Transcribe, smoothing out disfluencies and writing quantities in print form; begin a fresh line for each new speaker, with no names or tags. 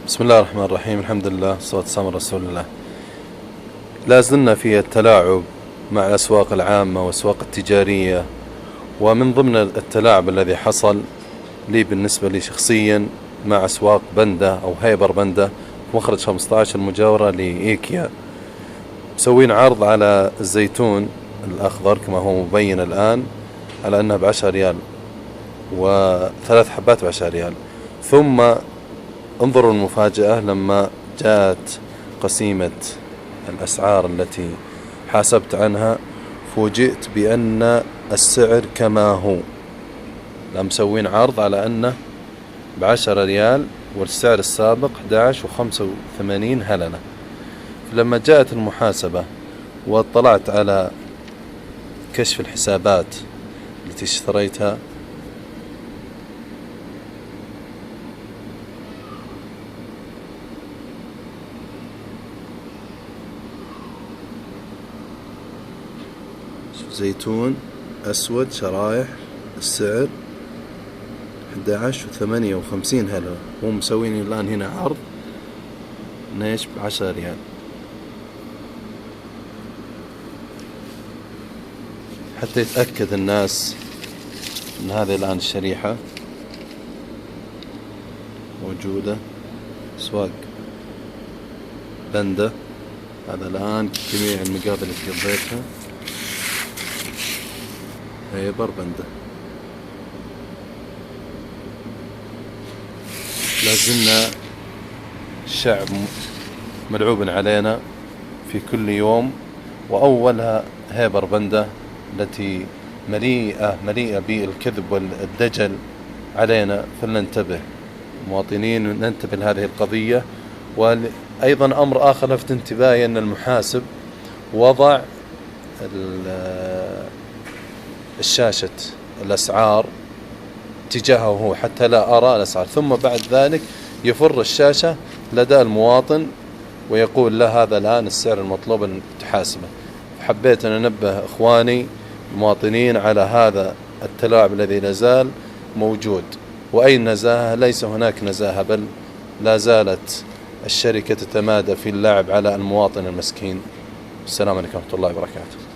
بسم الله الرحمن الرحيم. الحمد لله والصلاة والسلام على رسول الله. لا زلنا في التلاعب مع الأسواق العامة والأسواق التجارية، ومن ضمن التلاعب الذي حصل لي بالنسبة لي شخصيا مع أسواق بندة أو هيبر بندة مخرج 15 المجاورة لإيكيا، مسوين عرض على الزيتون الأخضر كما هو مبين الآن على أنها ب10 ريال وثلاث حبات ب10 ريال. ثم انظروا المفاجأة لما جاءت قسيمة الأسعار التي حاسبت عنها، فوجئت بأن السعر كما هو، مسوين عرض على أنه ب10 ريال والسعر السابق 11.85 هللة. لما جاءت المحاسبة واطلعت على كشف الحسابات التي اشتريتها، زيتون أسود شرايح، السعر 11.58 هللة، هم مسوين الآن هنا عرض نيش ب10 ريال. حتى يتأكد الناس أن هذه الآن الشريحة موجودة أسواق بندة. هذا الآن جميع المقابل اللي قضيتها هيبر بندة. لازلنا الشعب ملعوب علينا في كل يوم، وأولها هيبر بندة التي مليئة بالكذب والدجل علينا، فلننتبه مواطنين وننتبه لهذه القضية. وأيضا أمر آخر لفت انتباهي أن المحاسب وضع الشاشة الأسعار تجاهه هو حتى لا أرى الأسعار، ثم بعد ذلك يفر الشاشة لدى المواطن ويقول له هذا الآن السعر المطلوب أن تحاسبه. حبيت أن أنبه إخواني المواطنين على هذا التلاعب الذي لازال موجود، وأي نزاهة؟ ليس هناك نزاهة، بل لا زالت الشركة تتمادى في اللعب على المواطن المسكين. السلام عليكم ورحمة الله وبركاته.